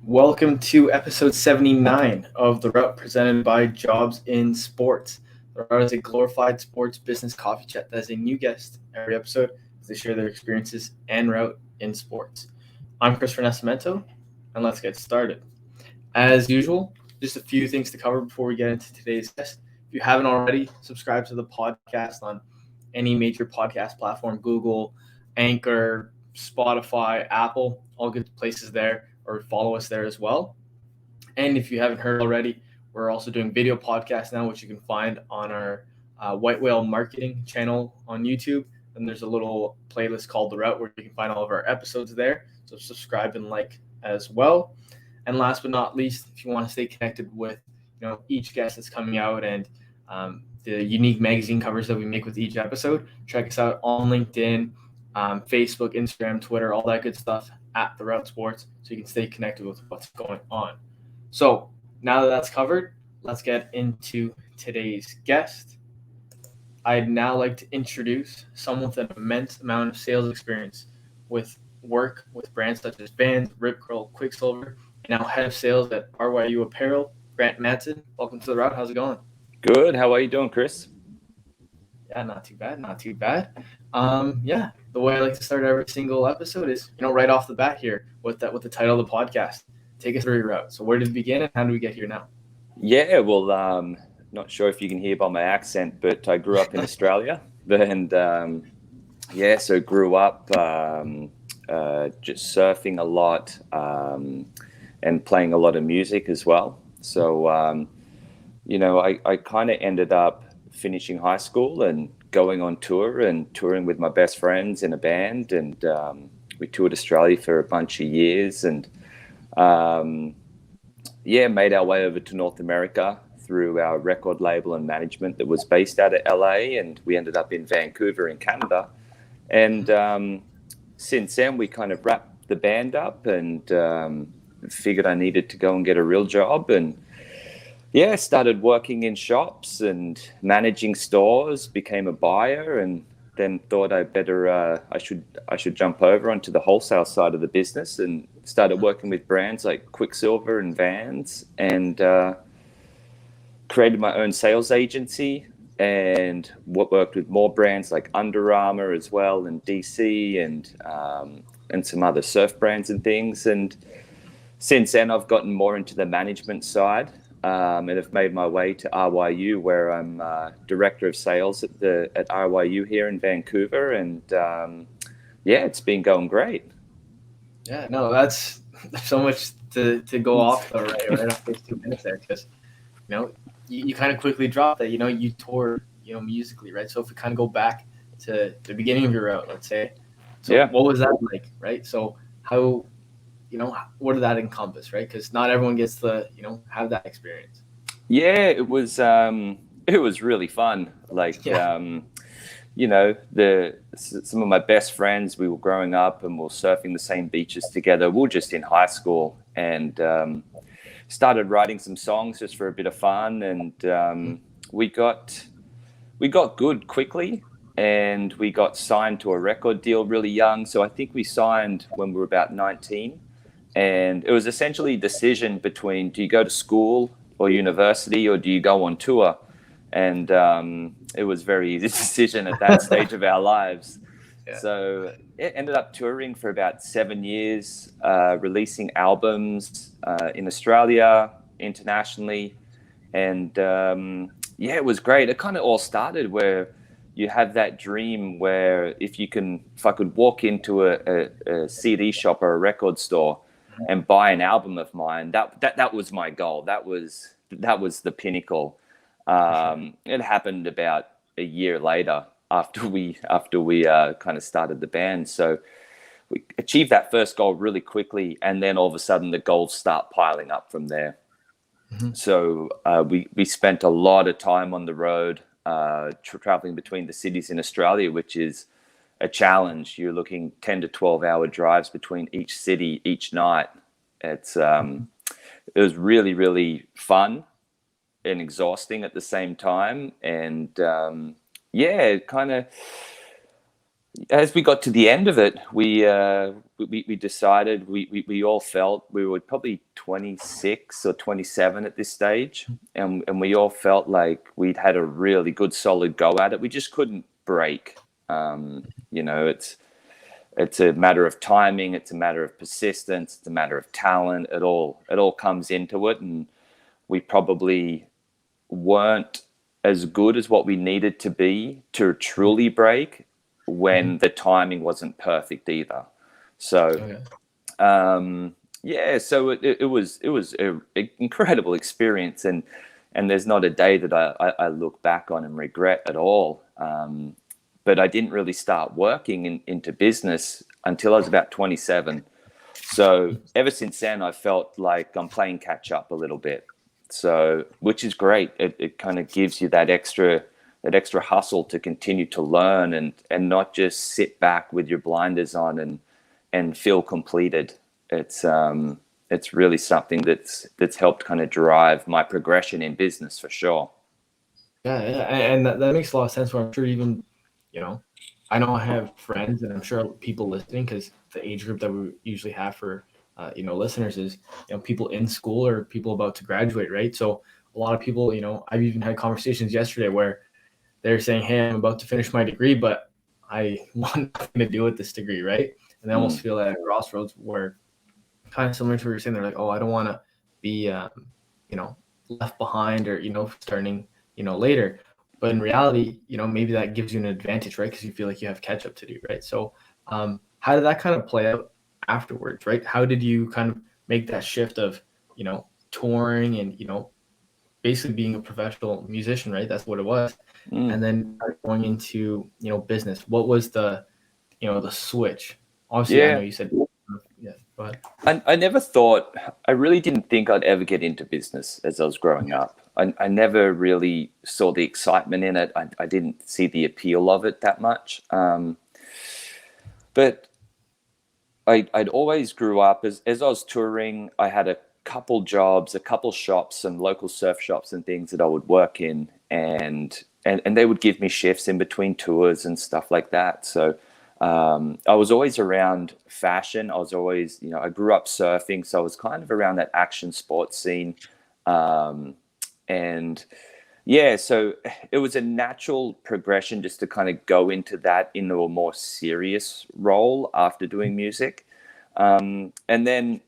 Welcome to episode 79 of The Route presented by Jobs in Sports. The Route is a glorified sports business coffee chat that has a new guest every episode as they share their experiences and route in sports. I'm Chris Nascimento, and let's get started. As usual, just a few things to cover before we get into today's guest. If you haven't already, subscribe to the podcast on any major podcast platform, Google, Anchor, Spotify, Apple, all good places there, or follow us there as well. And if you haven't heard already, we're also doing video podcasts now, which you can find on our White Whale Marketing channel on YouTube. And there's a little playlist called The Route where you can find all of our episodes there. So subscribe and like as well. And last but not least, if you want to stay connected with each guest that's coming out and the unique magazine covers that we make with each episode, check us out on LinkedIn, Facebook, Instagram, Twitter, all that good stuff at The Route Sports, so you can stay connected with what's going on. So now that that's covered, let's get into today's guest. I'd now like to introduce someone with an immense amount of sales experience with work with brands such as Vans, Rip Curl, Quicksilver, and now head of sales at RYU Apparel, Grant Matzen. Welcome to The Route. How's it going? Good. How are you doing, Chris? Yeah, not too bad. The way I like to start every single episode is, right off the bat here with the title of the podcast. Take us through your route. So where did it begin and how do we get here now? Yeah, well, not sure if you can hear by my accent, but I grew up in Australia, and so grew up just surfing a lot and playing a lot of music as well. So, I kind of ended up finishing high school and going on tour and touring with my best friends in a band, and we toured Australia for a bunch of years, and made our way over to North America through our record label and management that was based out of LA, and we ended up in Vancouver in Canada. And since then we kind of wrapped the band up and figured I needed to go and get a real job, and started working in shops and managing stores, became a buyer, and then thought I should jump over onto the wholesale side of the business and started working with brands like Quicksilver and Vans, and created my own sales agency and worked with more brands like Under Armour as well, and DC, and some other surf brands and things. And since then I've gotten more into the management side. And have made my way to RYU, where I'm director of sales at RYU here in Vancouver, and it's been going great. Yeah, no, that's so much to go off though, right off those 2 minutes there, because you kind of quickly dropped that you toured musically, right? So if we kind of go back to the beginning of your route, let's say, what was that like, right? So how what did that encompass, right? Because not everyone gets to, have that experience. Yeah, it was really fun. Some of my best friends, we were growing up and we were surfing the same beaches together. We were just in high school and started writing some songs just for a bit of fun. And we got good quickly, and we got signed to a record deal really young. So I think we signed when we were about 19. And it was essentially a decision between, do you go to school or university, or do you go on tour? And it was very easy decision at that stage of our lives. Yeah. So it ended up touring for about 7 years, releasing albums in Australia, internationally. And it was great. It kind of all started where you have that dream where if I could walk into a CD shop or a record store and buy an album of mine, that was my goal. That was the pinnacle. It happened about a year later after we kind of started the band. So we achieved that first goal really quickly, and then all of a sudden the goals start piling up from there. Mm-hmm. So we spent a lot of time on the road, traveling between the cities in Australia, which is a challenge. You're looking 10 to 12 hour drives between each city each night. It was really, really fun and exhausting at the same time. And as we got to the end of it, we decided we all felt we were probably 26 or 27 at this stage, and we all felt like we'd had a really good solid go at it. We just couldn't break. It's a matter of timing, it's a matter of persistence, it's a matter of talent. It all comes into it, and we probably weren't as good as what we needed to be to truly break when the timing wasn't perfect either. So so it was an incredible experience, and there's not a day that I look back on and regret at all. But I didn't really start working into business until I was about 27. So ever since then, I felt like I'm playing catch up a little bit. So, which is great. It kind of gives you that extra hustle to continue to learn and not just sit back with your blinders on and feel completed. It's really something that's helped kind of drive my progression in business for sure. Yeah, and that makes a lot of sense. Where I'm sure even, I know I have friends, and I'm sure people listening, because the age group that we usually have for listeners is people in school or people about to graduate, right? So a lot of people, I've even had conversations yesterday where they're saying, "Hey, I'm about to finish my degree, but I want nothing to do with this degree," right? And they almost feel at a crossroads where, kind of similar to what you're saying, they're like, "Oh, I don't want to be, left behind, or starting, later." But in reality, maybe that gives you an advantage, right? Because you feel like you have catch up to do, right? So, how did that kind of play out afterwards, right? How did you kind of make that shift of, touring and, basically being a professional musician, right? That's what it was. And then going into, business. What was the, the switch? Obviously, I know you said, yeah, go ahead. I never thought, I really didn't think I'd ever get into business as I was growing up. I never really saw the excitement in it. I didn't see the appeal of it that much. But I'd always grew up, as I was touring, I had a couple jobs, a couple shops, some local surf shops and things that I would work in. And they would give me shifts in between tours and stuff like that. So I was always around fashion. I was always, I grew up surfing, so I was kind of around that action sports scene. And yeah, so it was a natural progression just to kind of go into that into a more serious role after doing music. And then,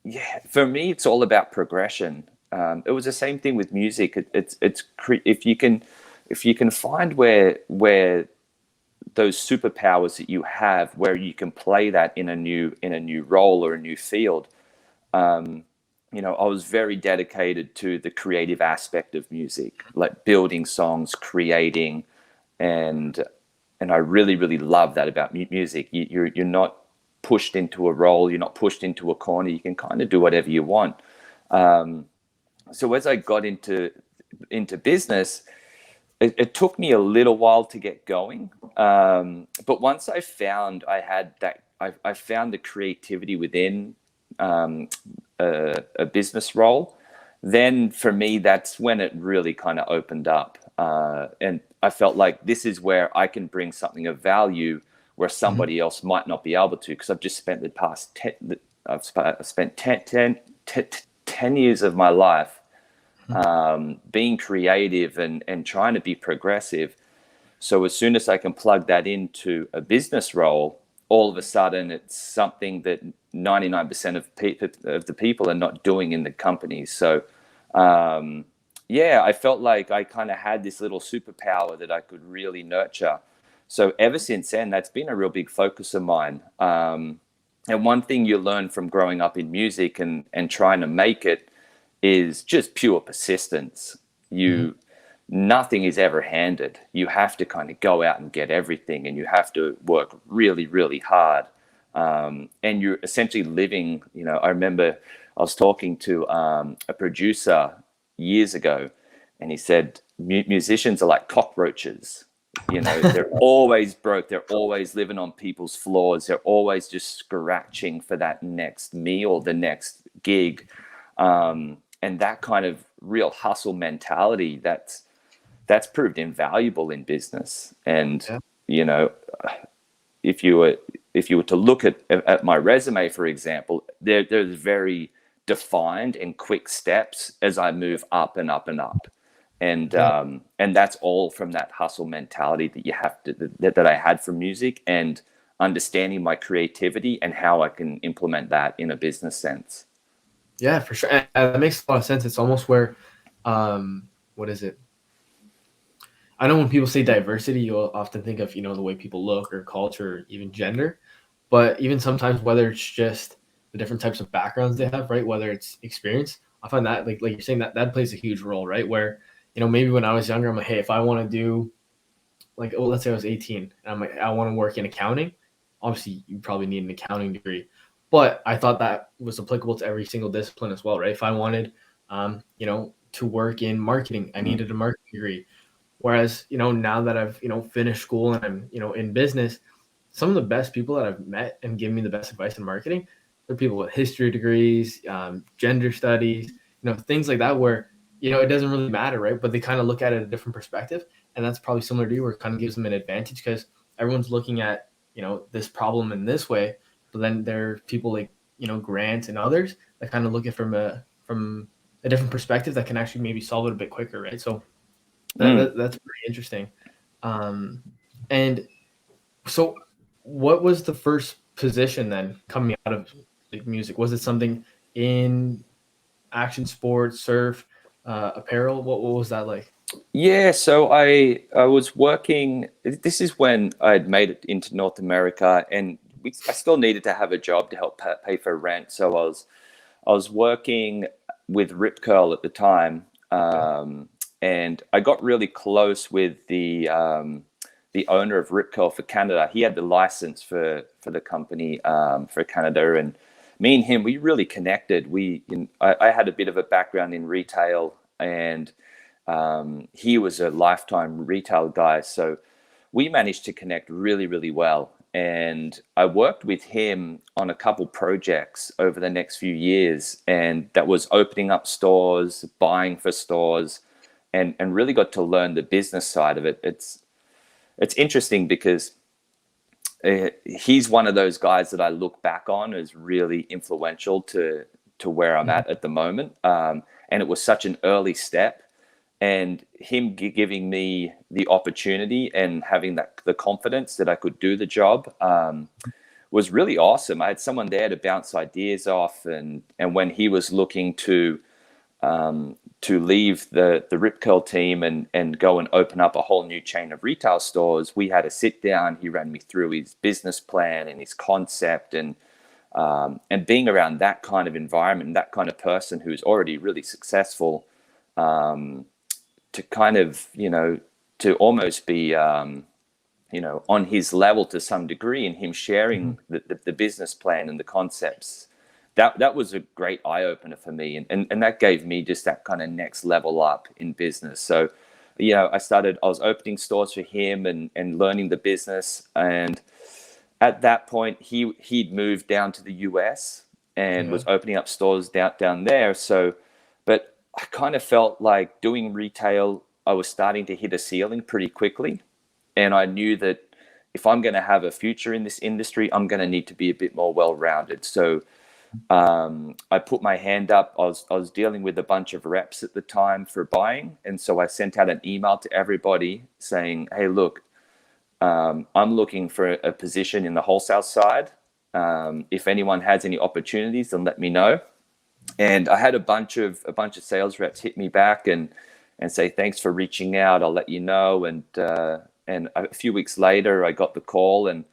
yeah, for me, it's all about progression. It was the same thing with music. If you can find where those superpowers that you have, where you can play that in a new role or a new field. I was very dedicated to the creative aspect of music, like building songs, creating, and I really, really love that about music. You're not pushed into a role, you're not pushed into a corner. You can kind of do whatever you want. So as I got into business, it took me a little while to get going. But once I found I found the creativity within a business role, then for me, that's when it really kind of opened up. And I felt like this is where I can bring something of value where somebody else might not be able to, because I've just spent I've spent 10 years of my life being creative and trying to be progressive. So as soon as I can plug that into a business role, all of a sudden it's something that 99% of the people are not doing in the company. So I felt like I kind of had this little superpower that I could really nurture. So ever since then, that's been a real big focus of mine. And one thing you learn from growing up in music and trying to make it is just pure persistence. Nothing is ever handed. You have to kind of go out and get everything, and you have to work really, really hard. And you're essentially living, I remember I was talking to a producer years ago, and he said, musicians are like cockroaches. They're always broke. They're always living on people's floors. They're always just scratching for that next meal, the next gig. And that kind of real hustle mentality, that's proved invaluable in business. And you know, if you were to look at my resume, for example, there's very defined and quick steps as I move up and up and up. And that's all from that hustle mentality that you have to, that I had from music, and understanding my creativity and how I can implement that in a business sense. Yeah, for sure. And that makes a lot of sense. It's almost where, what is it? I know when people say diversity, you'll often think of, the way people look or culture, or even gender. But even sometimes, whether it's just the different types of backgrounds they have, right? Whether it's experience, I find that like you're saying that plays a huge role, right? Where, maybe when I was younger, I'm like, hey, if I want to do like, oh, let's say I was 18 and I'm like, I want to work in accounting. Obviously, you probably need an accounting degree, but I thought that was applicable to every single discipline as well, right? If I wanted, to work in marketing, I needed a marketing degree. Whereas, now that I've, finished school and I'm, in business, some of the best people that I've met and given me the best advice in marketing, they're people with history degrees, gender studies, things like that, where, it doesn't really matter, right? But they kind of look at it a different perspective. And that's probably similar to you, where it kind of gives them an advantage because everyone's looking at, this problem in this way. But then there are people like, Grant and others that kind of look at it from a different perspective that can actually maybe solve it a bit quicker, right? So that's pretty interesting. And so what was the first position then coming out of like music? Was it something in action sports, surf, apparel? What was that like? Yeah, so I was working. This is when I'd made it into North America, and I still needed to have a job to help pay for rent. So I was working with Rip Curl at the time, and I got really close with the owner of Rip Curl for Canada. He had the license for the company for Canada, and me and him, we really connected. I had a bit of a background in retail, and he was a lifetime retail guy, so we managed to connect really, really well. And I worked with him on a couple projects over the next few years, and that was opening up stores, buying for stores, and really got to learn the business side of it. It's interesting because he's one of those guys that I look back on as really influential to where I'm at the moment. And it was such an early step, and him giving me the opportunity and having the confidence that I could do the job was really awesome. I had someone there to bounce ideas off, and when he was looking to leave the Rip Curl team and go and open up a whole new chain of retail stores, we had a sit down. He ran me through his business plan and his concept, and being around that kind of environment, that kind of person who's already really successful, to kind of, to almost be, on his level to some degree, and him sharing the business plan and the concepts. That was a great eye opener for me, and that gave me just that kind of next level up in business. So, I was opening stores for him and learning the business. And at that point, he'd moved down to the US and was opening up stores down there. So, but I kind of felt like doing retail, I was starting to hit a ceiling pretty quickly, and I knew that if I'm going to have a future in this industry, I'm going to need to be a bit more well-rounded. So I put my hand up. I was dealing with a bunch of reps at the time for buying, and so I sent out an email to everybody saying, "Hey, look, I'm looking for a position in the wholesale side. If anyone has any opportunities, then let me know." And I had a bunch of sales reps hit me back and say, "Thanks for reaching out. I'll let you know." And a few weeks later, I got the call, and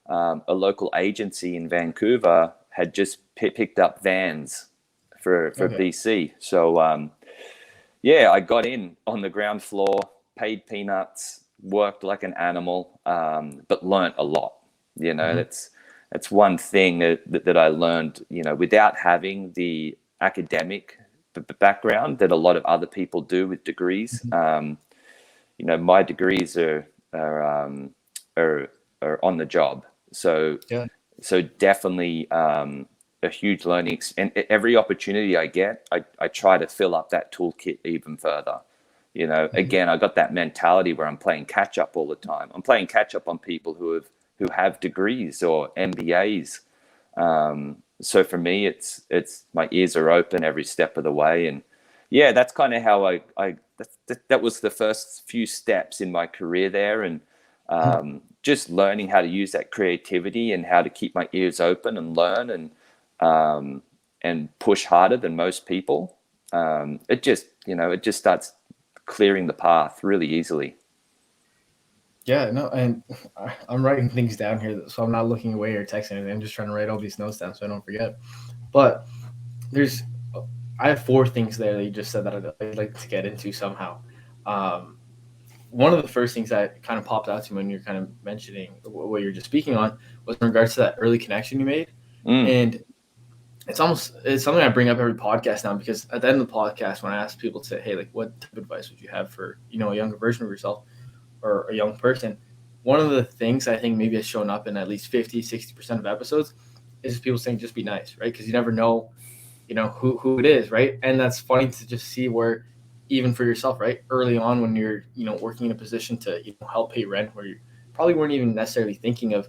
a local agency in Vancouver had just picked up vans for BC. So, I got in on the ground floor, paid peanuts, worked like an animal, but learned a lot. That's one thing that I learned, without having the academic background that a lot of other people do with degrees. My degrees are on the job. So definitely a huge learning. And every opportunity I get, I try to fill up that toolkit even further. Again, I got that mentality where I'm playing catch up all the time. I'm playing catch up on people who have degrees or MBAs. So for me, it's my ears are open every step of the way. And yeah, that's kind of how that was the first few steps in my career there. And just learning how to use that creativity and how to keep my ears open and learn and push harder than most people. It just starts clearing the path really easily. Yeah, no, and I'm writing things down here, so I'm not looking away or texting anything. I'm just trying to write all these notes down so I don't forget. But I have 4 things there that you just said that I'd like to get into somehow. One of the first things that kind of popped out to me when you're kind of mentioning what you're just speaking on was in regards to that early connection you made. And it's something I bring up every podcast now, because at the end of the podcast, when I ask people to say, hey, like, what type of advice would you have for, a younger version of yourself or a young person? One of the things I think maybe has shown up in at least 50-60% of episodes is just people saying, just be nice, right? Because you never know, who it is, right? And that's funny to just see where, even for yourself, right, early on when you're, working in a position to help pay rent, where you probably weren't even necessarily thinking of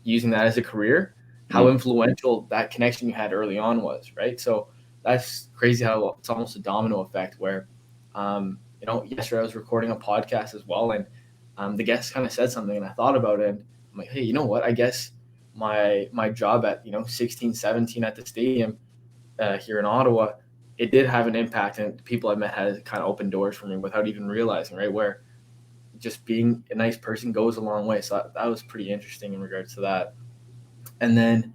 using that as a career, how influential that connection you had early on was, right? So that's crazy how it's almost a domino effect where, yesterday I was recording a podcast as well, and the guest kind of said something, and I thought about it, and I'm like, hey, you know what? I guess my job at, 16, 17 at the stadium here in Ottawa, it did have an impact, and people I met had kind of opened doors for me without even realizing, right? Where just being a nice person goes a long way. So that was pretty interesting in regards to that. And then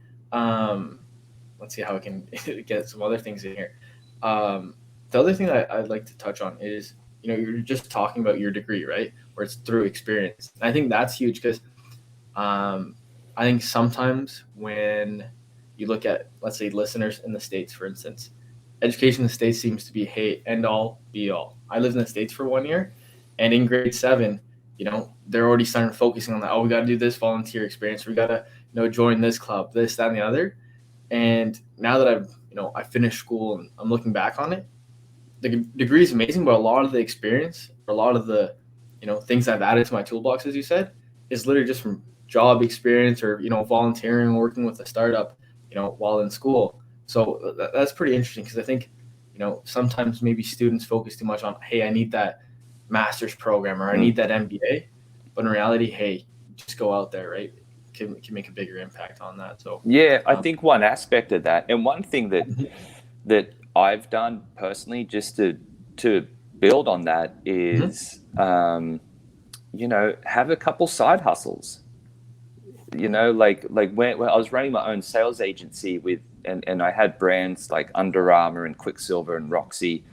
let's see how I can get some other things in here. The other thing that I'd like to touch on is, you're just talking about your degree, right? Where it's through experience. And I think that's huge because I think sometimes when you look at, let's say, listeners in the States, for instance, education in the States seems to be, hey, end all, be all. I lived in the States for 1 year, and in grade 7, they're already starting focusing on that. Oh, we got to do this volunteer experience. We got to, join this club, this, that, and the other. And now that I finished school and I'm looking back on it, the degree is amazing, but a lot of the experience, or a lot of the, things I've added to my toolbox, as you said, is literally just from job experience or, volunteering, working with a startup, while in school. So that's pretty interesting, because I think, sometimes maybe students focus too much on, hey, I need that master's program or I need that MBA. But in reality, hey, just go out there, right? Can make a bigger impact on that. So yeah, I think one aspect of that, and one thing that I've done personally just to build on that is, have a couple side hustles. Like when I was running my own sales agency and I had brands like Under Armour and Quicksilver and Roxy,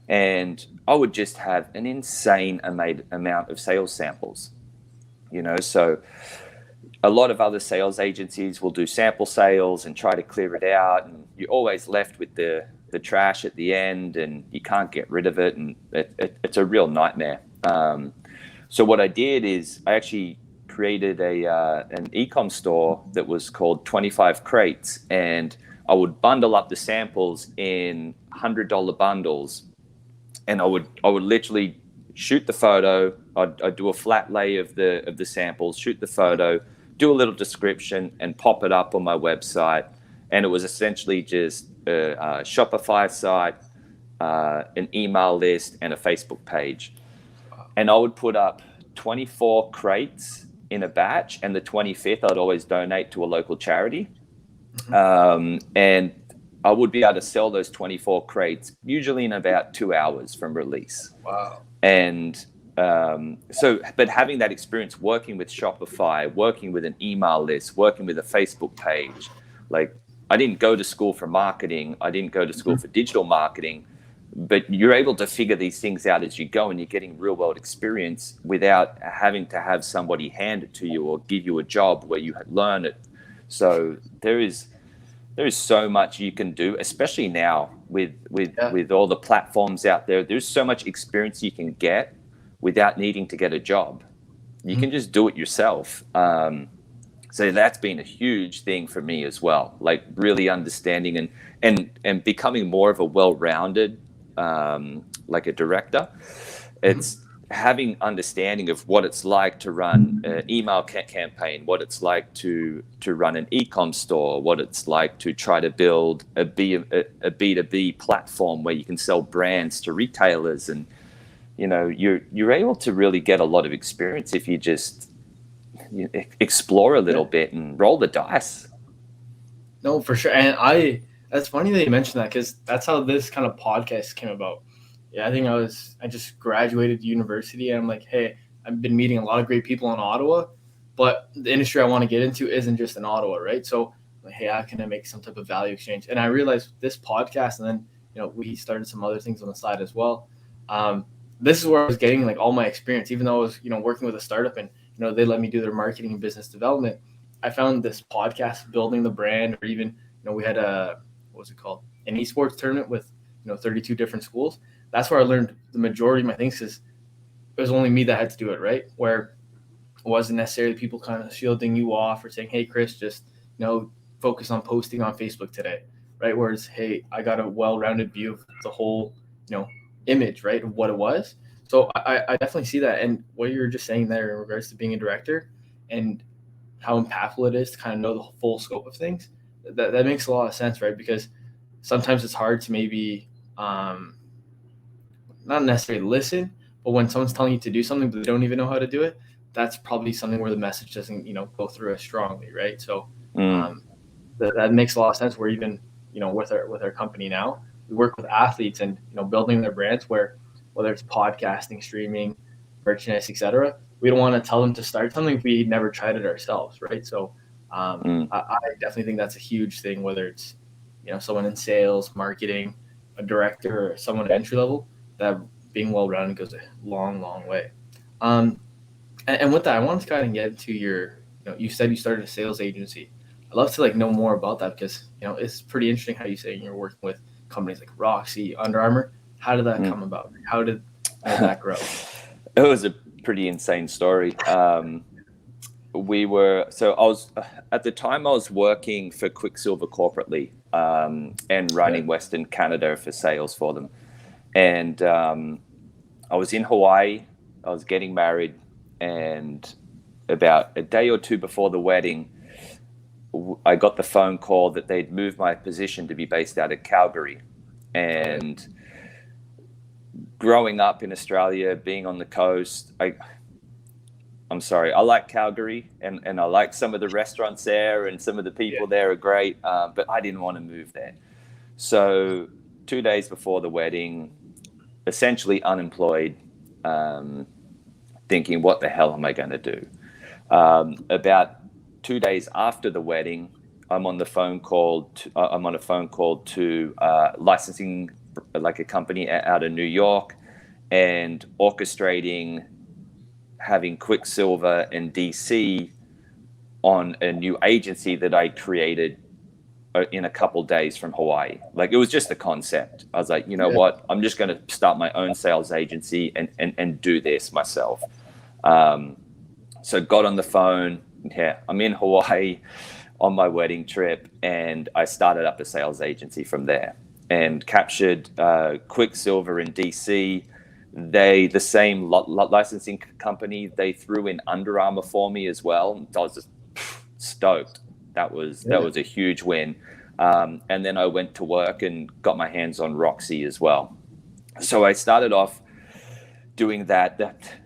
and I would just have an insane amount of sales samples. So a lot of other sales agencies will do sample sales and try to clear it out, and you're always left with the trash at the end, and you can't get rid of it, and it's a real nightmare. So what I did is I actually created an e-com store that was called 25 Crates, and I would bundle up the samples in $100 bundles, and I would literally shoot the photo. I'd do a flat lay of the samples, shoot the photo, do a little description, and pop it up on my website. And it was essentially just a Shopify site, an email list, and a Facebook page. And I would put up 24 crates in a batch, and the 25th I'd always donate to a local charity. And I would be able to sell those 24 crates usually in about 2 hours from release. Wow. And but having that experience working with Shopify, working with an email list, working with a Facebook page, like, I didn't go to school for marketing. I didn't go to school for digital marketing, but you're able to figure these things out as you go, and you're getting real world experience without having to have somebody hand it to you or give you a job where you learn it. So there is so much you can do, especially now with all the platforms out there. There's so much experience you can get without needing to get a job. You can just do it yourself. So that's been a huge thing for me as well, like really understanding and becoming more of a well-rounded, like a director. It's having understanding of what it's like to run an email campaign, what it's like to run an e-com store, what it's like to try to build a B2B platform where you can sell brands to retailers. And you're able to really get a lot of experience if you just explore a little bit and roll the dice. No, for sure. And that's funny that you mentioned that, because that's how this kind of podcast came about. Yeah, I think I just graduated university, and I'm like, hey, I've been meeting a lot of great people in Ottawa, but the industry I want to get into isn't just in Ottawa, right? So I'm like, hey, how can I make some type of value exchange? And I realized this podcast, and then, we started some other things on the side as well. This is where I was getting like all my experience, even though I was, working with a startup, and, they let me do their marketing and business development. I found this podcast building the brand, or even, we had what was it called? An esports tournament with, 32 different schools. That's where I learned the majority of my things, because it was only me that had to do it, right? Where it wasn't necessarily people kind of shielding you off or saying, hey, Chris, just, focus on posting on Facebook today, right? Whereas, hey, I got a well-rounded view of the whole, image, right, of what it was. So I definitely see that. And what you were just saying there in regards to being a director and how impactful it is to kind of know the full scope of things, that makes a lot of sense, right? Because sometimes it's hard to maybe not necessarily listen, but when someone's telling you to do something but they don't even know how to do it, that's probably something where the message doesn't, go through as strongly, right? So that makes a lot of sense. We're even, with our company now, we work with athletes and, building their brands, where whether it's podcasting, streaming, merchandise, etc., we don't want to tell them to start something if we never tried it ourselves, right? So I definitely think that's a huge thing, whether it's, someone in sales, marketing, a director, or someone at entry level, that being well-rounded goes a long, long way. And with that, I wanted to kind of get into your, you said you started a sales agency. I'd love to know more about that, because, it's pretty interesting how you say you're working with companies like Roxy, Under Armour. How did that come about? How did that grow? It was a pretty insane story. I was at the time I was working for Quicksilver corporately, and running Western Canada for sales for them. And I was in Hawaii. I was getting married, and about a day or two before the wedding, I got the phone call that they'd moved my position to be based out of Calgary. And growing up in Australia, being on the coast, I'm sorry, I like Calgary, and I like some of the restaurants there, and some of the people there are great, but I didn't want to move there. So 2 days before the wedding, essentially unemployed, thinking, what the hell am I going to do? About 2 days after the wedding, I'm on a phone call to licensing, like a company out of New York, and orchestrating having Quicksilver and DC on a new agency that I created in a couple days from Hawaii. Like, it was just a concept. I was like, you know what? I'm just going to start my own sales agency and do this myself. So got on the phone. Yeah, I'm in Hawaii on my wedding trip, and I started up a sales agency from there and captured Quicksilver in DC. The same licensing company, they threw in Under Armour for me as well. I was just stoked. That was a huge win. And then I went to work and got my hands on Roxy as well. So I started off doing that.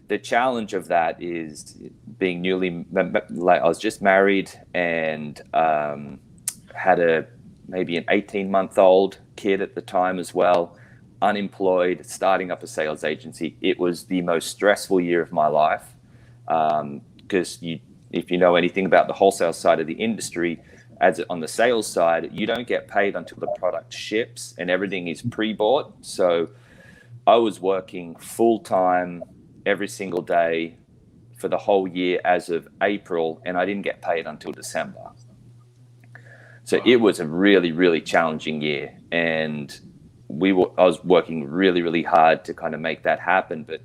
The challenge of that is being I was just married, and had maybe an 18-month-old kid at the time as well, unemployed, starting up a sales agency. It was the most stressful year of my life, because if you know anything about the wholesale side of the industry, as on the sales side, you don't get paid until the product ships and everything is pre-bought. So I was working full-time every single day for the whole year as of April, and I didn't get paid until December. So it was a really, really challenging year, and I was working really, really hard to kind of make that happen. But,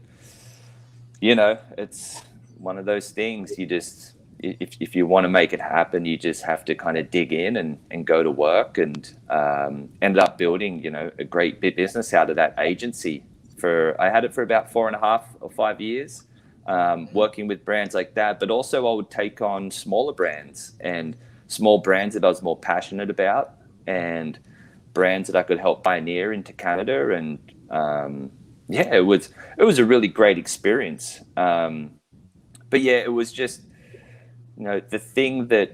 it's one of those things. You just, if you want to make it happen, you just have to kind of dig in and go to work, and ended up building, a great business out of that agency I had it for about 4.5 or 5 years, working with brands like that. But also I would take on smaller brands and small brands that I was more passionate about, and brands that I could help pioneer into Canada. And yeah, it was a really great experience. But yeah, it was just, the thing that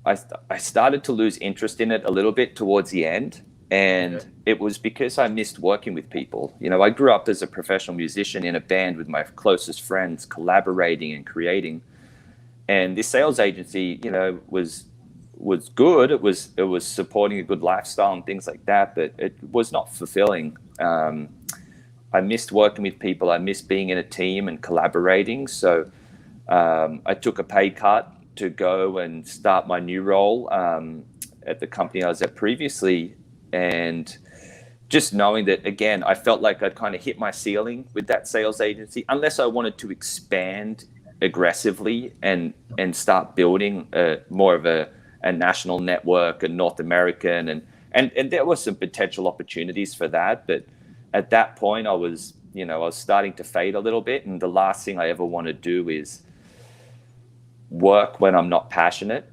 I started to lose interest in it a little bit towards the end. And it was because I missed working with people. I grew up as a professional musician in a band with my closest friends, collaborating and creating. And this sales agency, was good. It was supporting a good lifestyle and things like that, but it was not fulfilling. I missed working with people. I missed being in a team and collaborating. So I took a pay cut to go and start my new role at the company I was at previously. And just knowing that, again, I felt like I'd kind of hit my ceiling with that sales agency, unless I wanted to expand aggressively and start building more of a national network, and North American, and there were some potential opportunities for that. But at that point I was starting to fade a little bit, and the last thing I ever want to do is work when I'm not passionate,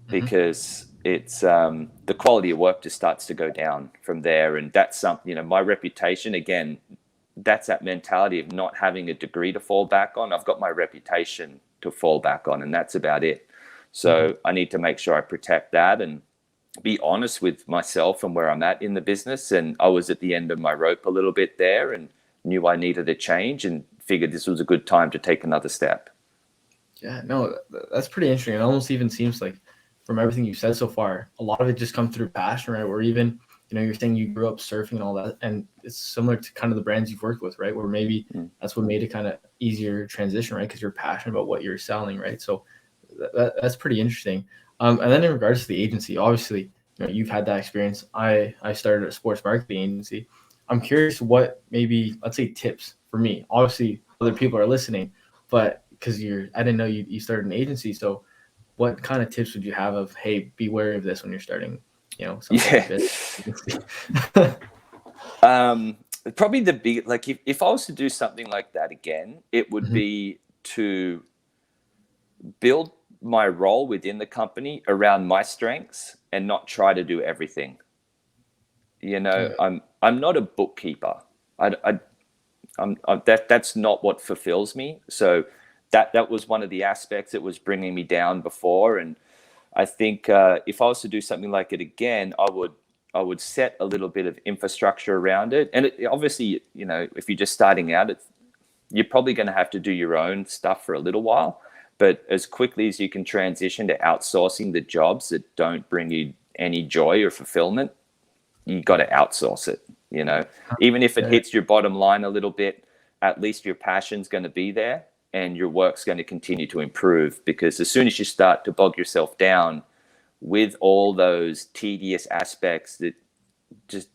because it's the quality of work just starts to go down from there. And that's something, my reputation, again, that's that mentality of not having a degree to fall back on. I've got my reputation to fall back on, and that's about it. So I need to make sure I protect that and be honest with myself and where I'm at in the business. And I was at the end of my rope a little bit there, and knew I needed a change, and figured this was a good time to take another step. Yeah, no, that's pretty interesting. It almost even seems like, from everything you've said so far, a lot of it just comes through passion, right? Or even, you're saying you grew up surfing and all that, and it's similar to kind of the brands you've worked with, right? Where maybe that's what made it kind of easier transition, right? Because you're passionate about what you're selling, right? So that's pretty interesting. And then in regards to the agency, obviously, you've had that experience. I started a sports marketing agency. I'm curious what maybe, let's say, tips for me. Obviously, other people are listening, but because I didn't know you started an agency. So what kind of tips would you have of, hey, be wary of this when you're starting, something like this? Probably the big, like if I was to do something like that again, it would be to build my role within the company around my strengths and not try to do everything. I'm not a bookkeeper. That's not what fulfills me. So that was one of the aspects that was bringing me down before. And I think if I was to do something like it again, I would set a little bit of infrastructure around it. And obviously, if you're just starting out, you're probably going to have to do your own stuff for a little while. But as quickly as you can transition to outsourcing the jobs that don't bring you any joy or fulfillment, you got to outsource it. Even if it hits your bottom line a little bit, at least your passion's going to be there, and your work's going to continue to improve. Because as soon as you start to bog yourself down with all those tedious aspects that just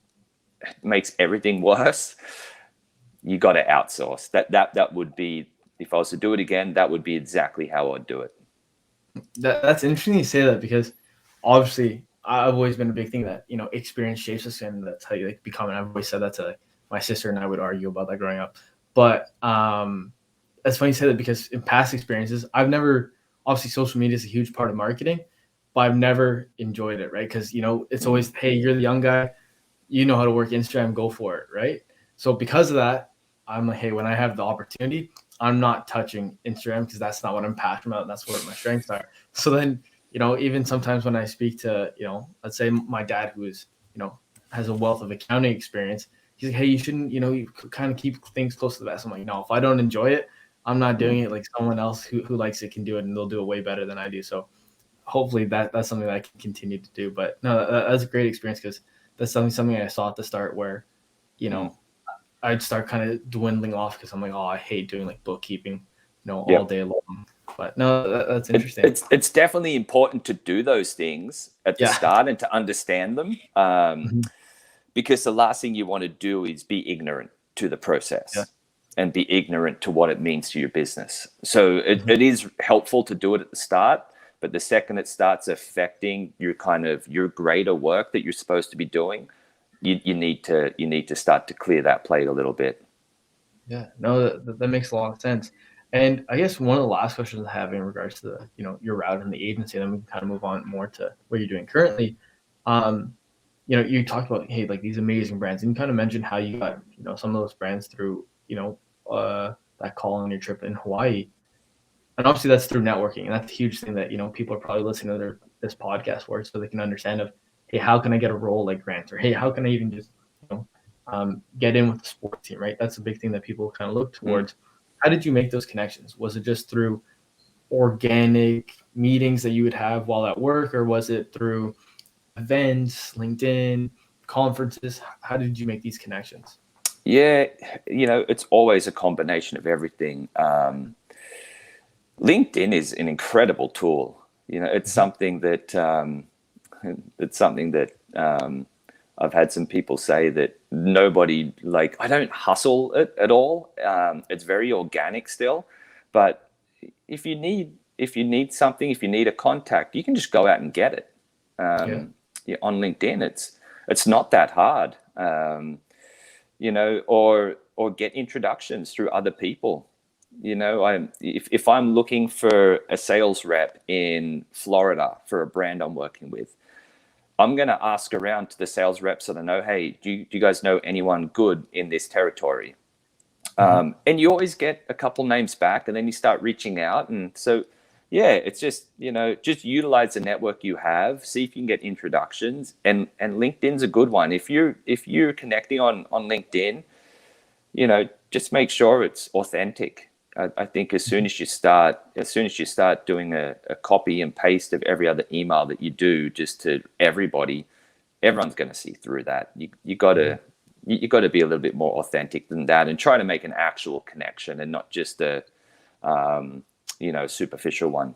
makes everything worse, you got to outsource. That would be, if I was to do it again, that would be exactly how I'd do it. That's interesting you say that, because obviously I've always been a big thing that, experience shapes us, and that's how you become. And I've always said that to my sister, and I would argue about that growing up. But that's funny you say that, because in past experiences, I've never, obviously social media is a huge part of marketing, but I've never enjoyed it, right? Because, it's always, hey, you're the young guy, you know how to work Instagram, go for it, right? So because of that, I'm like, hey, when I have the opportunity, I'm not touching Instagram, because that's not what I'm passionate about. That's what my strengths are. So then, even sometimes when I speak to, let's say my dad, who is, has a wealth of accounting experience, he's like, hey, you shouldn't, you kind of keep things close to the vest. I'm like, no, if I don't enjoy it, I'm not doing it. Like, someone else who likes it can do it, and they'll do it way better than I do. So hopefully that's something that I can continue to do. But no, that's a great experience, because that's something I saw at the start where, I'd start kind of dwindling off, because I'm like, oh, I hate doing like bookkeeping, all day long. But no, that's interesting. It's definitely important to do those things at the start and to understand them, because the last thing you want to do is be ignorant to the process and be ignorant to what it means to your business. So it is helpful to do it at the start, but the second it starts affecting your greater work that you're supposed to be doing, you need to start to clear that plate a little bit. Yeah, no, that makes a lot of sense. And I guess one of the last questions I have in regards to the, your route in the agency, then we can kind of move on more to what you're doing currently. Um, you talked about, hey, like these amazing brands, and you kind of mentioned how you got, some of those brands through, that call on your trip in Hawaii. And obviously that's through networking, and that's a huge thing that, people are probably listening to this podcast for, so they can understand of, hey, how can I get a role like Grant, or hey, how can I even just, get in with the sports team, right? That's a big thing that people kind of look towards. How did you make those connections? Was it just through organic meetings that you would have while at work, or was it through events, LinkedIn, conferences? How did you make these connections? Yeah, it's always a combination of everything. LinkedIn is an incredible tool. It's something that I've had some people say that nobody, like, I don't hustle it at all. It's very organic still, but if you need something, if you need a contact, you can just go out and get it. Yeah, on LinkedIn, it's not that hard. Or get introductions through other people. If I'm looking for a sales rep in Florida for a brand I'm working with, I'm going to ask around to the sales reps that I know, hey, do you guys know anyone good in this territory? And you always get a couple names back, and then you start reaching out. And so, yeah, it's just, just utilize the network you have, see if you can get introductions, and LinkedIn's a good one. If you're connecting on LinkedIn, just make sure it's authentic. I think as soon as you start doing a copy and paste of every other email that you do just to everybody, everyone's going to see through that. You got to be a little bit more authentic than that, and try to make an actual connection and not just a superficial one.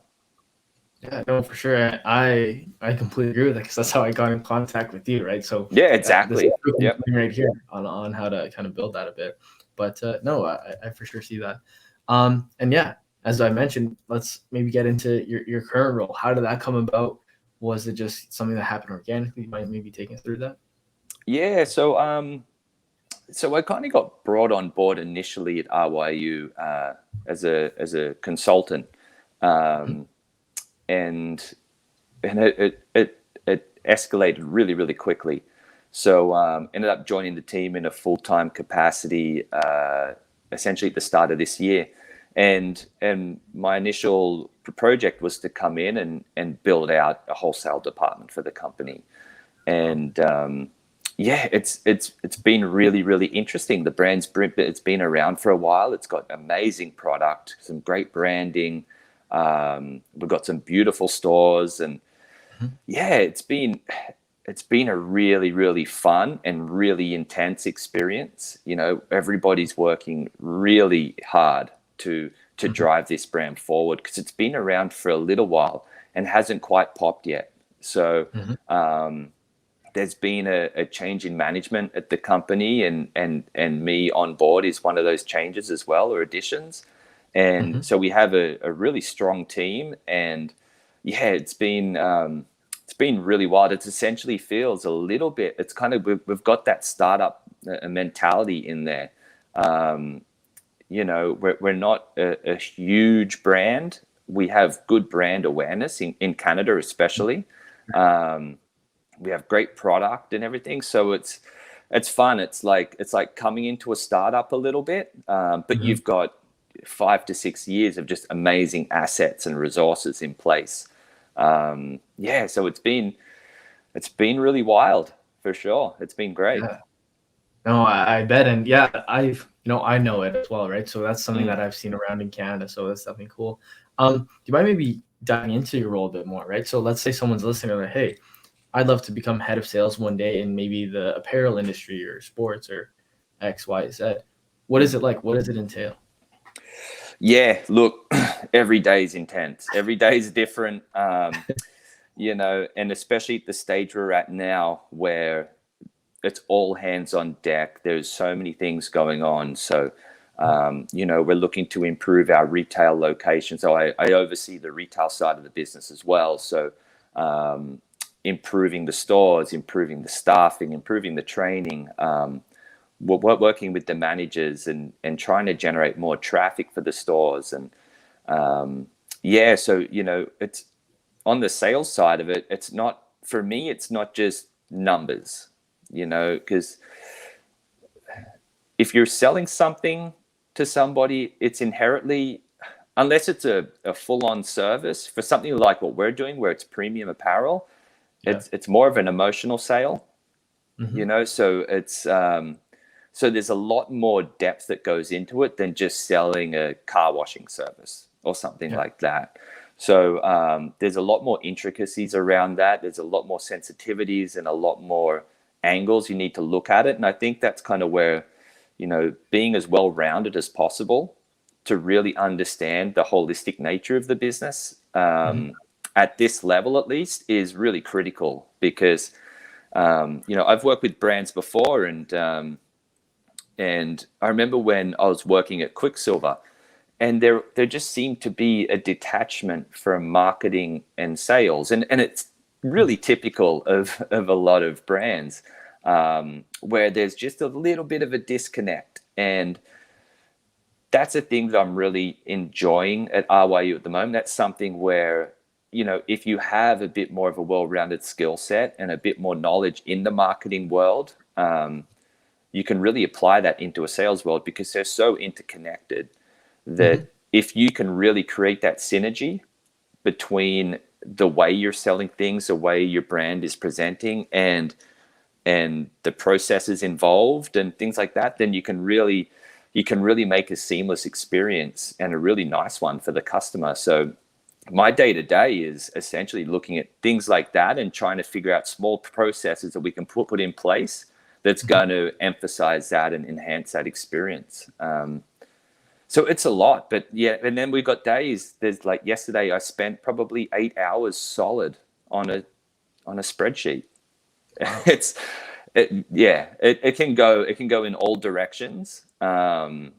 Yeah, no, for sure. I completely agree with that, because that's how I got in contact with you, right? So Yeah, exactly. Yep. Right here on how to kind of build that a bit. But no, I for sure see that. And yeah, as I mentioned, let's maybe get into your current role. How did that come about? Was it just something that happened organically? You might maybe take us through that. Yeah, so I kind of got brought on board initially at RYU as a consultant, and it escalated really, really quickly. So ended up joining the team in a full-time capacity essentially at the start of this year. And my initial project was to come in and build out a wholesale department for the company. And yeah, it's been really, really interesting. The brand's it's been around for a while. It's got amazing product, some great branding. We've got some beautiful stores, and yeah, it's been a really, really fun and really intense experience. Everybody's working really hard to drive this brand forward, because it's been around for a little while and hasn't quite popped yet. So there's been a change in management at the company, and me on board is one of those changes as well, or additions. And so we have a really strong team, and yeah, it's been really wild. It essentially feels a little bit, it's kind of, we've got that startup mentality in there. We're not a huge brand. We have good brand awareness in Canada, especially. We have great product and everything. So it's fun. It's like coming into a startup a little bit, but you've got 5 to 6 years of just amazing assets and resources in place. Yeah, so it's been really wild, for sure. It's been great. Yeah. No, I bet. And yeah, I know it as well, right? So that's something that I've seen around in Canada. So that's definitely cool. Do you mind maybe diving into your role a bit more, right? So let's say someone's listening and they're like, hey, I'd love to become head of sales one day in maybe the apparel industry or sports or X, Y, Z. What is it like? What does it entail? Yeah, look, every day is intense. Every day is different. And especially at the stage we're at now, where it's all hands on deck. There's so many things going on. So, we're looking to improve our retail location. So I oversee the retail side of the business as well. So, improving the stores, improving the staffing, improving the training. working with the managers and trying to generate more traffic for the stores. And so it's on the sales side of it. It's not, for me, it's not just numbers, because if you're selling something to somebody, it's inherently, unless it's a full-on service for something like what we're doing, where it's premium apparel, it's more of an emotional sale, so it's so there's a lot more depth that goes into it than just selling a car washing service or something like that. So there's a lot more intricacies around that. There's a lot more sensitivities and a lot more angles you need to look at it. And I think that's kind of where, being as well-rounded as possible to really understand the holistic nature of the business at this level, at least, is really critical. Because, I've worked with brands before, and I remember when I was working at Quicksilver, and there just seemed to be a detachment from marketing and sales. And it's really typical of a lot of brands, where there's just a little bit of a disconnect. And that's a thing that I'm really enjoying at RYU at the moment. That's something where, if you have a bit more of a well-rounded skill set and a bit more knowledge in the marketing world, you can really apply that into a sales world, because they're so interconnected that if you can really create that synergy between the way you're selling things, the way your brand is presenting, and the processes involved and things like that, then you can really make a seamless experience and a really nice one for the customer. So my day-to-day is essentially looking at things like that and trying to figure out small processes that we can put in place that's going to emphasize that and enhance that experience. So it's a lot, but and then we've got days. There's like yesterday, I spent probably 8 hours solid on a spreadsheet. Wow. It can go in all directions. So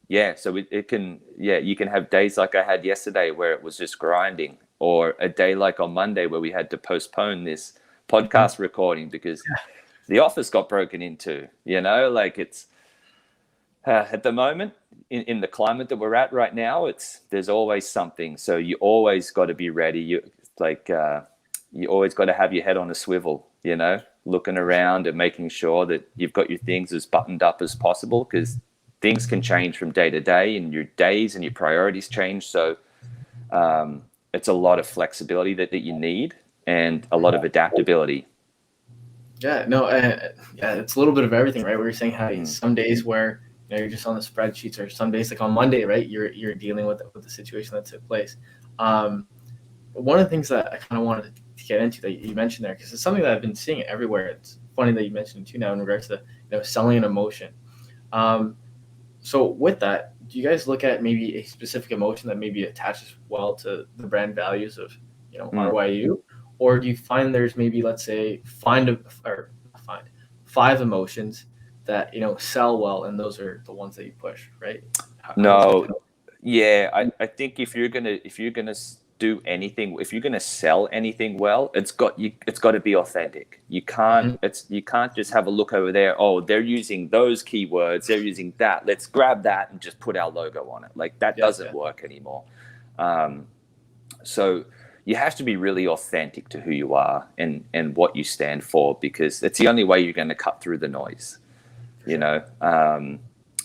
it can, you can have days like I had yesterday where it was just grinding, or a day like on Monday where we had to postpone this podcast recording because the office got broken into. It's at the moment in the climate that we're at right now, there's always something. So you always got to be ready. You always got to have your head on a swivel, looking around and making sure that you've got your things as buttoned up as possible, because things can change from day to day, and your days and your priorities change. So it's a lot of flexibility that you need, and a lot of adaptability. It's a little bit of everything, right? We were saying how some days where you're just on the spreadsheets, or some days like on Monday, right? You're dealing with the situation that took place. One of the things that I kind of wanted to get into that you mentioned there, because it's something that I've been seeing everywhere. It's funny that you mentioned it too now in regards to selling an emotion. So with that, do you guys look at maybe a specific emotion that maybe attaches well to the brand values of RYU, or do you find there's maybe, let's say, find 5 emotions that sell well, and those are the ones that you push, right? I think if you're gonna do anything, if you're gonna sell anything well, it's got to be authentic. You can't just have a look over there. Oh, they're using those keywords, they're using that, let's grab that and just put our logo on it. Like that doesn't work anymore. So you have to be really authentic to who you are and what you stand for, because it's the only way you're going to cut through the noise.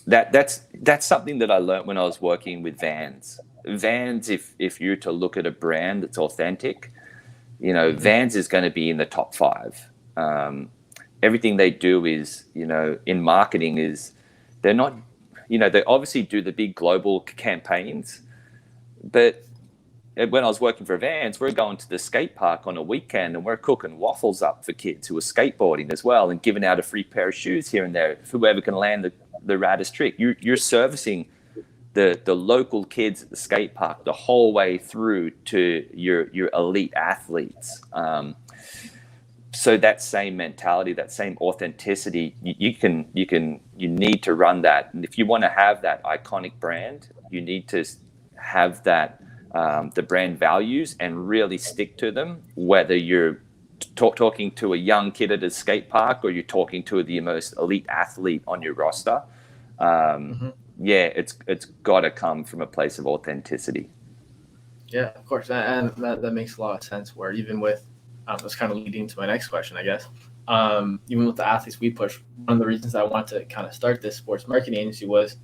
That's something that I learned when I was working with Vans. Vans, if you're to look at a brand that's authentic, Vans is going to be in the top 5. Everything they do is, in marketing is, they're not, they obviously do the big global campaigns, but when I was working for Vans, we're going to the skate park on a weekend and we're cooking waffles up for kids who are skateboarding as well, and giving out a free pair of shoes here and there, whoever can land the raddest trick. You're servicing the local kids at the skate park the whole way through to your elite athletes. So that same mentality, that same authenticity, you need to run that. And if you want to have that iconic brand, you need to have that the brand values and really stick to them, whether you're talking to a young kid at a skate park, or you're talking to the most elite athlete on your roster. Yeah, it's got to come from a place of authenticity. Yeah, of course, and that makes a lot of sense. Where even with that's kind of leading to my next question, I guess. Even with the athletes we push, one of the reasons I wanted to kind of start this sports marketing agency was,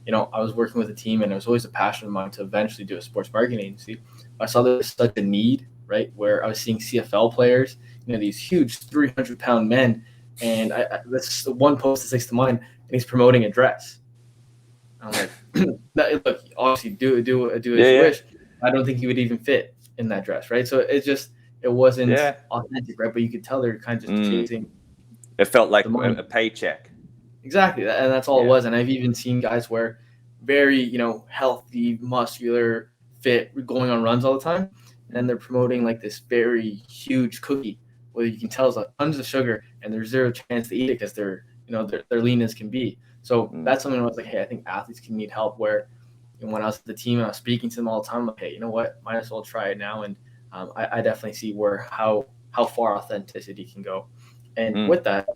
I was working with a team, and it was always a passion of mine to eventually do a sports marketing agency. I saw there was such a need, right? Where I was seeing CFL players, these huge 300-pound men, and that's the one post that sticks to mind, and he's promoting a dress. I'm like, look, obviously do as you wish. I don't think he would even fit in that dress, right? So it wasn't authentic, right? But you could tell they're kind of just chasing. It felt like a paycheck. Exactly, and that's all it was. And I've even seen guys wear very, healthy, muscular, fit, going on runs all the time, and they're promoting like this very huge cookie where you can tell it's like tons of sugar, and there's zero chance to eat it because they're lean as can be. So that's something I was like, hey, I think athletes can need help. Where when I was at the team and I was speaking to them all the time, I'm like, hey, you know what? Might as well try it now. And I definitely see how far authenticity can go. And with that,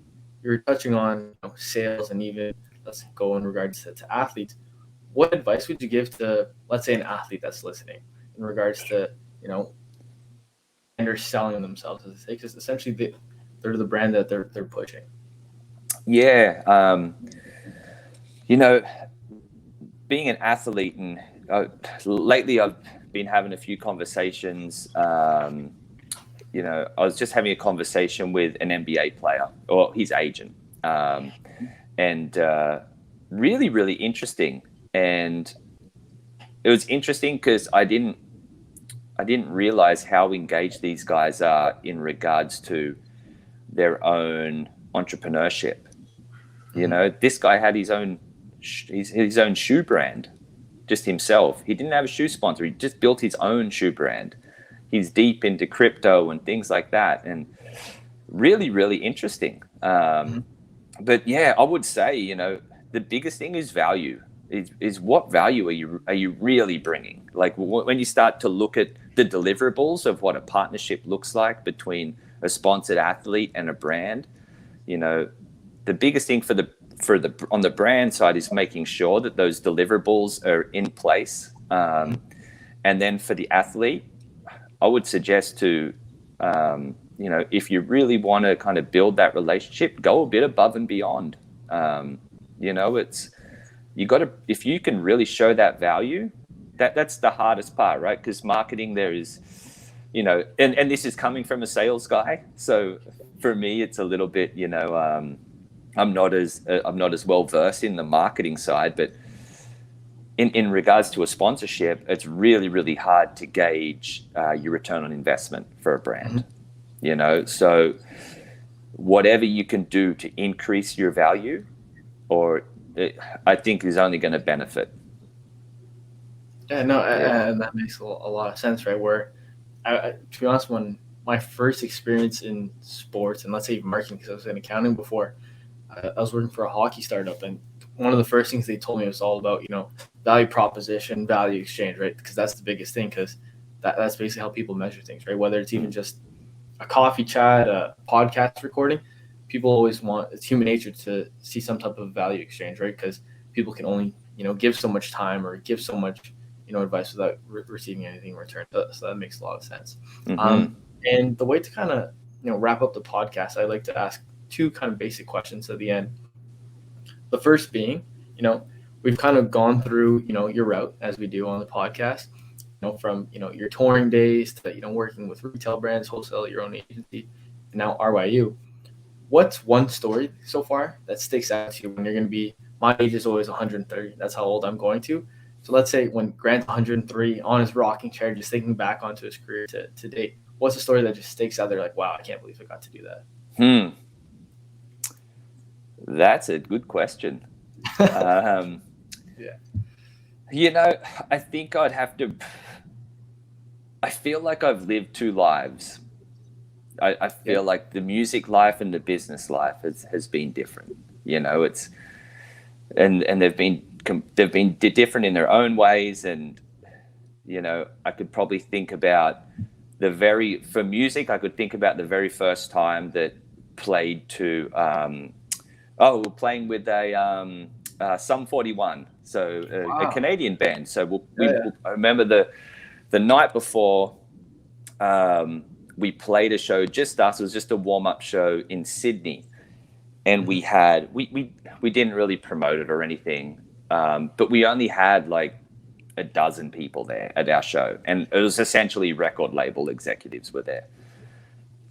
you're touching on sales, and even let's go in regards to athletes. What advice would you give to, let's say, an athlete that's listening in regards to underselling themselves, as they say, because essentially they're the brand that they're pushing. Yeah. Being an athlete, and lately I've been having a few conversations. I was just having a conversation with an NBA player or his agent, and really, really interesting. And it was interesting because I didn't realize how engaged these guys are in regards to their own entrepreneurship. This guy had his own shoe brand, just himself. He didn't have a shoe sponsor. He just built his own shoe brand. He's deep into crypto and things like that, and really, really interesting. But yeah, I would say, the biggest thing is value. Is what value are you really bringing? Like when you start to look at the deliverables of what a partnership looks like between a sponsored athlete and a brand, the biggest thing on the brand side is making sure that those deliverables are in place. And then for the athlete, I would suggest to, if you really want to kind of build that relationship, go a bit above and beyond. If you can really show that value, that's the hardest part, right? Because marketing, there is, and this is coming from a sales guy. So for me, it's a little bit, I'm not as well versed in the marketing side, but in regards to a sponsorship, it's really, really hard to gauge your return on investment for a brand. So whatever you can do to increase your value, I think is only going to benefit. Yeah, no, and that makes a lot of sense, right? Where, to be honest, when my first experience in sports, and let's say marketing, because I was in accounting before, I was working for a hockey startup, and one of the first things they told me was all about, value proposition, value exchange, right? Because that's the biggest thing, because that's basically how people measure things, right? Whether it's even just a coffee chat, a podcast recording, people always want, it's human nature to see some type of value exchange, right? Because people can only, give so much time or give so much, advice without receiving anything in return. So that makes a lot of sense. And the way to kind of, wrap up the podcast, I like to ask two kind of basic questions at the end. The first being, we've kind of gone through, your route as we do on the podcast, from, your touring days to, working with retail brands, wholesale, your own agency, and now RYU. What's one story so far that sticks out to you when you're going to be, my age is always 130. That's how old I'm going to. So let's say when Grant's 103 on his rocking chair, just thinking back onto his career to date, what's a story that just sticks out there like, wow, I can't believe I got to do that? That's a good question. Yeah. I think I'd have to, I feel like I've lived two lives. I feel like the music life and the business life has been different. It's, and they've been different in their own ways. And, I could probably think about for music, I could think about the very first time that played to, we're playing with a Sum 41, so a Wow. Canadian band. So Yeah. I remember the night before, we played a show, just us. It was just a warm-up show in Sydney, and we didn't really promote it or anything, but we only had like a dozen people there at our show, and it was essentially record label executives were there.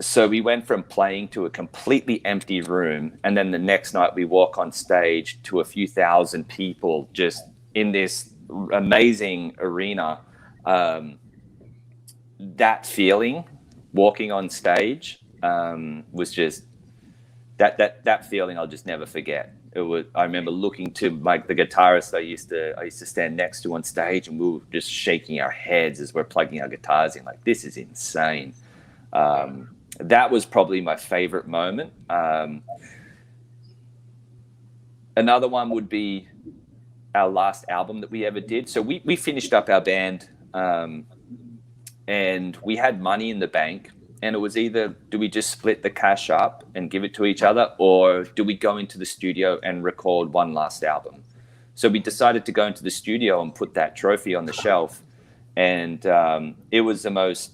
So we went from playing to a completely empty room, and then the next night we walk on stage to a few thousand people just in this amazing arena. That feeling walking on stage was just that feeling I'll just never forget. I remember looking to the guitarist I used to stand next to on stage, and we were just shaking our heads as we're plugging our guitars in, like, this is insane. That was probably my favorite moment. Another one would be our last album that we ever did. So we finished up our band, and we had money in the bank, and it was either, do we just split the cash up and give it to each other, or do we go into the studio and record one last album? So we decided to go into the studio and put that trophy on the shelf. And it was the most,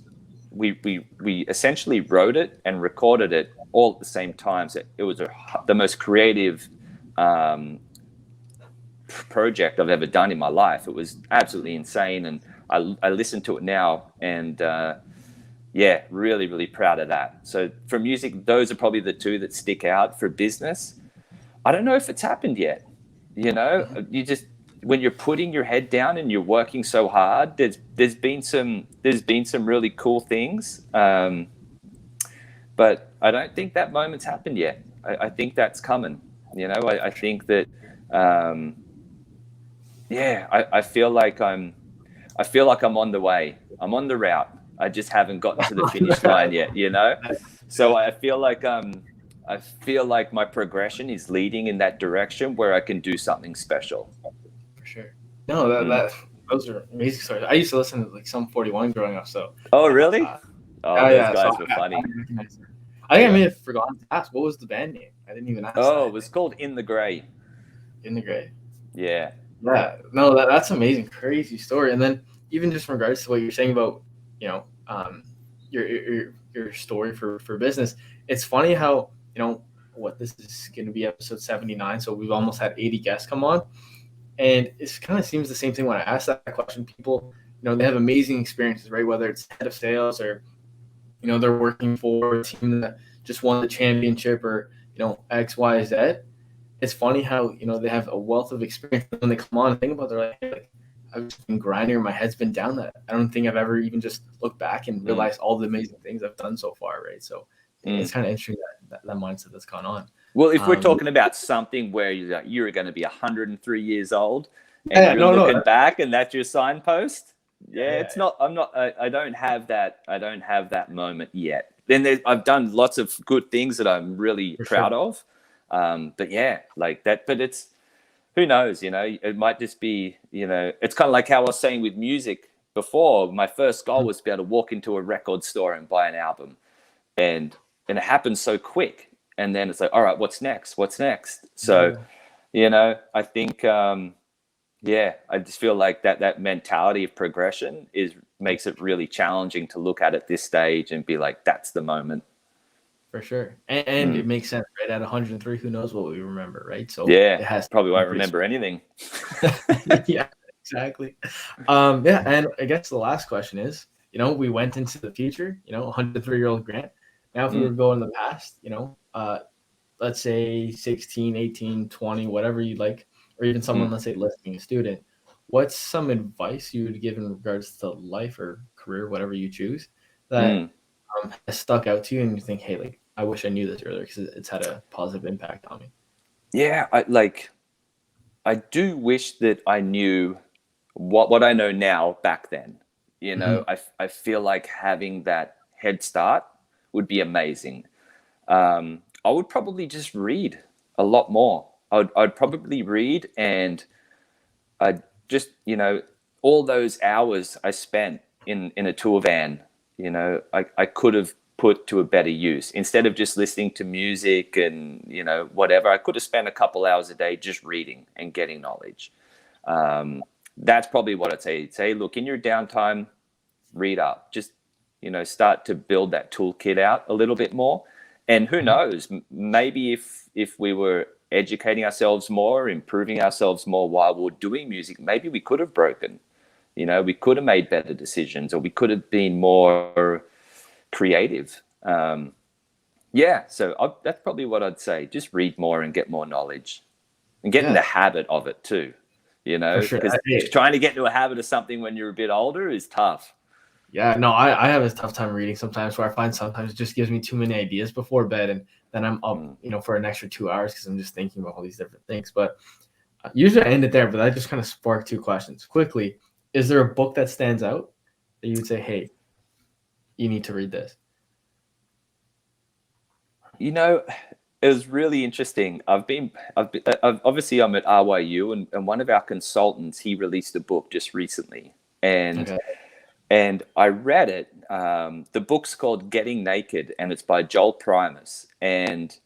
we essentially wrote it and recorded it all at the same time. So it was the most creative project I've ever done in my life. It was absolutely insane. And I listen to it now, and really, really proud of that. So for music, those are probably the two that stick out. For business, I don't know if it's happened yet. You know, when you're putting your head down and you're working so hard, there's been some really cool things, but I don't think that moment's happened yet. I think that's coming. You know, I think that I feel like I'm on the way. I'm on the route. I just haven't gotten to the finish line yet, you know? So I feel like my progression is leading in that direction where I can do something special. For sure. No, those are amazing stories. I used to listen to like Sum 41 growing up, so. Oh, really? Those guys were funny. I think I may have forgotten to ask, what was the band name? I didn't even ask. Oh, it was called In the Grey. In the Grey. Yeah. Yeah. No, that's amazing. Crazy story. And then even just in regards to what you're saying about, you know, your story for business, it's funny how, you know, what this is going to be episode 79. So we've almost had 80 guests come on. And it kind of seems the same thing when I ask that question. People, you know, they have amazing experiences, right? Whether it's head of sales or, you know, they're working for a team that just won the championship or, you know, X, Y, Z. It's funny how, you know, they have a wealth of experience. When they come on and think about it, they're like, hey, like, I've just been grinding, or my head's been down that I don't think I've ever even just looked back and realized all the amazing things I've done so far, right? So it's kind of interesting that mindset that's gone on. Well, if we're talking about something where you're going to be 103 years old and you're looking back and that's your signpost, it's not. I'm not. I don't have that. I don't have that moment yet. Then I've done lots of good things that I'm really proud of. But yeah, like that. But it's, who knows? You know, it might just be. You know, it's kind of like how I was saying with music before. My first goal was to be able to walk into a record store and buy an album, and it happens so quick. And then it's like, all right, what's next? What's next? So, you know, I think, I just feel like that mentality of progression makes it really challenging to look at this stage and be like, that's the moment. For sure. And it makes sense, right? At 103, who knows what we remember, right? So yeah, it has probably won't remember anything. Yeah, exactly. And I guess the last question is, you know, we went into the future, you know, 103-year-old Grant. Now, if we were to go in the past, you know, let's say 16, 18, 20, whatever you like, or even someone, let's say, listening, a student, what's some advice you would give in regards to life or career, whatever you choose, that has stuck out to you and you think, hey, like, I wish I knew this earlier because it's had a positive impact on me? Yeah, I do wish that I knew what I know now back then. You know, I feel like having that head start would be amazing. I would probably just read a lot more. I'd probably read, and I'd just, you know, all those hours I spent in a tour van, I could have put to a better use. Instead of just listening to music and, whatever, I could have spent a couple hours a day just reading and getting knowledge. That's probably what I'd say. Say, look, in your downtime, read up. Just, start to build that toolkit out a little bit more. And who knows, maybe if we were educating ourselves more, improving ourselves more while we're doing music, maybe we could have broken. We could have made better decisions, or we could have been more creative. So that's probably what I'd say. Just read more and get more knowledge, and get in the habit of it too. For sure. Because trying to get into a habit of something when you're a bit older is tough. Yeah, no, I have a tough time reading sometimes, where I find sometimes it just gives me too many ideas before bed, and then I'm up, for an extra 2 hours because I'm just thinking about all these different things. But usually I end it there, but that just kind of sparked two questions. Quickly, is there a book that stands out that you would say, hey, you need to read this? It was really interesting. Obviously I'm at RYU, and one of our consultants, he released a book just recently, and I read it. The book's called Getting Naked, and it's by Joel Primus. And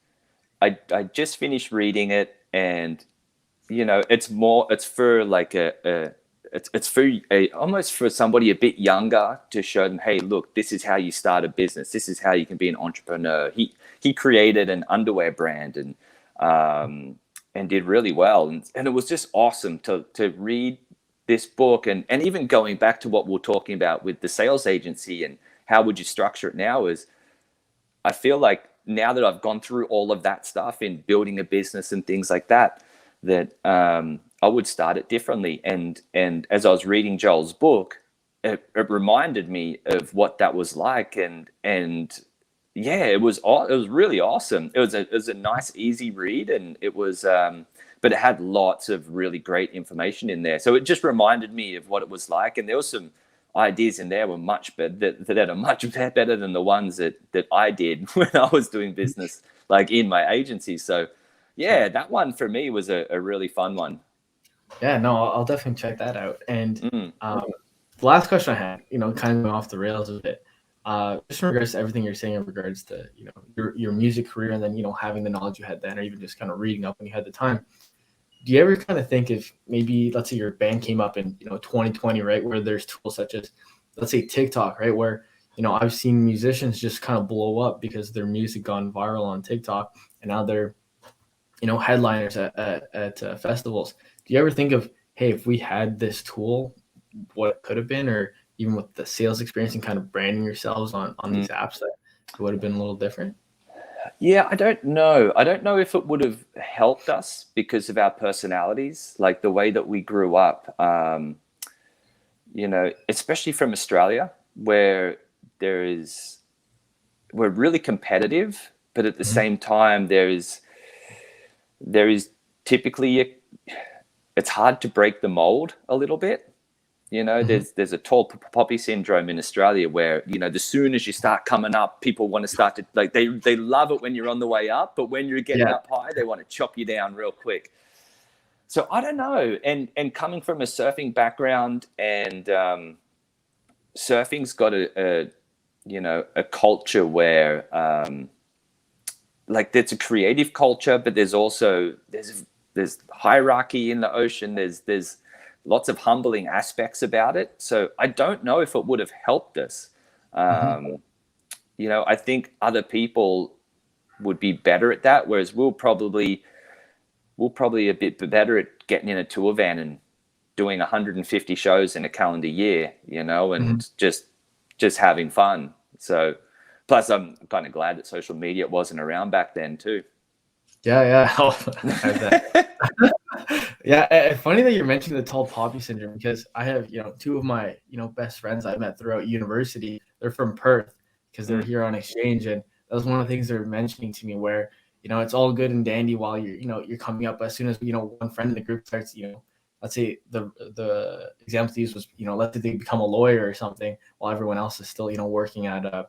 I just finished reading it, and it's for like it's for almost for somebody a bit younger, to show them, hey, look, this is how you start a business. This is how you can be an entrepreneur. He created an underwear brand and did really well. And it was just awesome to read this book, and even going back to what we're talking about with the sales agency and how would you structure it now, is I feel like now that I've gone through all of that stuff in building a business and things like that, that I would start it differently. And as I was reading Joel's book, it reminded me of what that was like. And yeah, it was really awesome. It was a nice, easy read, and it was, but it had lots of really great information in there. So it just reminded me of what it was like. And there was some ideas in there were much better, that are much better than the ones that I did when I was doing business, like in my agency. So yeah, that one for me was a really fun one. Yeah, no, I'll definitely check that out. And the last question I had, kind of going off the rails a bit, just in regards to everything you're saying in regards to, your music career, and then, having the knowledge you had then, or even just kind of reading up when you had the time. Do you ever kind of think if maybe, let's say your band came up in, 2020, right, where there's tools such as, let's say, TikTok, right, where, I've seen musicians just kind of blow up because their music gone viral on TikTok, and now they're, headliners at festivals. Do you ever think of, hey, if we had this tool, what it could have been, or even with the sales experience and kind of branding yourselves on these apps, that it would have been a little different? Yeah, I don't know. I don't know if it would have helped us because of our personalities, like the way that we grew up, especially from Australia, where we're really competitive, but at the same time, there is typically it's hard to break the mold a little bit. There's a tall poppy syndrome in Australia where, the soon as you start coming up, people want to start to, like, they love it when you're on the way up, but when you're getting up high, they want to chop you down real quick. So I don't know. And coming from a surfing background, and surfing's got a culture where, like, there's a creative culture, but there's also, there's hierarchy in the ocean. There's lots of humbling aspects about it. So I don't know if it would have helped us. I think other people would be better at that, whereas we'll probably a bit better at getting in a tour van and doing 150 shows in a calendar year, and just having fun. So plus I'm kind of glad that social media wasn't around back then too. Yeah. Yeah, funny that you're mentioning the tall poppy syndrome, because I have, two of my, best friends I met throughout university. They're from Perth because they're here on exchange, and that was one of the things they were mentioning to me, where, it's all good and dandy while you're coming up. As soon as, one friend in the group starts, let's say the example to use was, let's say they become a lawyer or something, while everyone else is still, working at a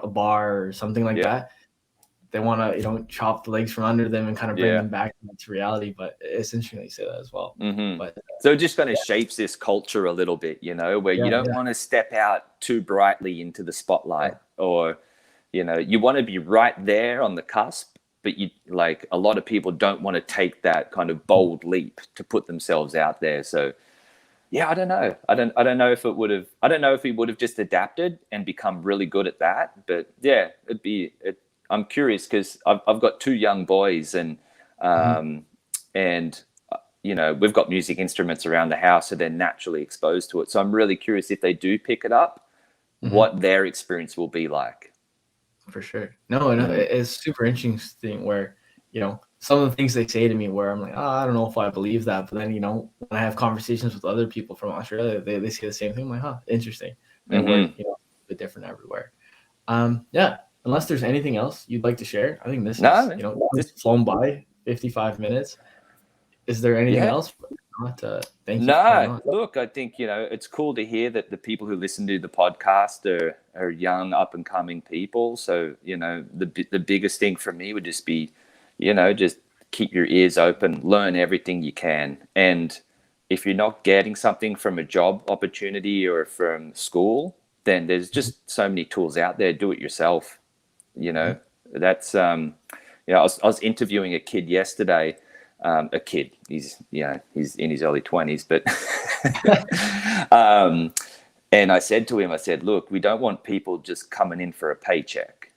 bar or something like that. they want to, chop the legs from under them and kind of bring Yeah. them back to reality. But it's interesting that you say that as well. Mm-hmm. But So it just kind of shapes this culture a little bit, where you don't want to step out too brightly into the spotlight, or, you want to be right there on the cusp, but a lot of people don't want to take that kind of bold leap to put themselves out there. So yeah, I don't know. I don't know if he would have just adapted and become really good at that. But yeah, I'm curious because I've got 2 young boys, and we've got music instruments around the house, so they're naturally exposed to it. So I'm really curious if they do pick it up, what their experience will be like. For sure. No, it's super interesting where, some of the things they say to me where I'm like, I don't know if I believe that. But then, when I have conversations with other people from Australia, they say the same thing. I'm like, interesting. And we're, a bit different everywhere. Yeah. Unless there's anything else you'd like to share. I think this is, just flown by 55 minutes. Is there anything else? Thank you. No, look, I think, it's cool to hear that the people who listen to the podcast are young, up and coming people. So, the biggest thing for me would just be, just keep your ears open, learn everything you can. And if you're not getting something from a job opportunity or from school, then there's just so many tools out there. Do it yourself. That's, I was interviewing a kid yesterday. A kid, he's in his early 20s, but and I said to him, look, we don't want people just coming in for a paycheck,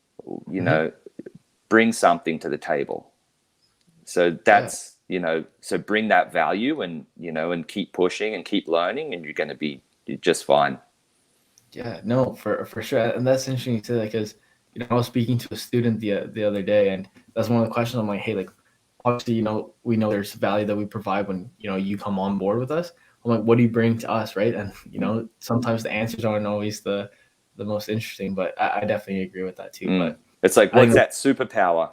bring something to the table. So that's, so bring that value and, and keep pushing and keep learning, and you're just fine. Yeah, no, for sure. And that's interesting too, because, I was speaking to a student the other day, and that's one of the questions. I'm like, hey, like, obviously, we know there's value that we provide when, you come on board with us. I'm like, what do you bring to us, right? And, sometimes the answers aren't always the most interesting, but I definitely agree with that too. But it's like, what's that superpower?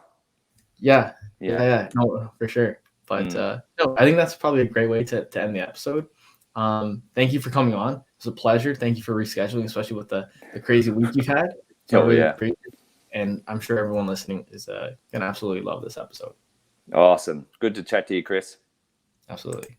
Yeah. No, for sure. But no, I think that's probably a great way to end the episode. Thank you for coming on. It was a pleasure. Thank you for rescheduling, especially with the crazy week you've had. So and I'm sure everyone listening is going to absolutely love this episode. Awesome. Good to chat to you, Chris. Absolutely.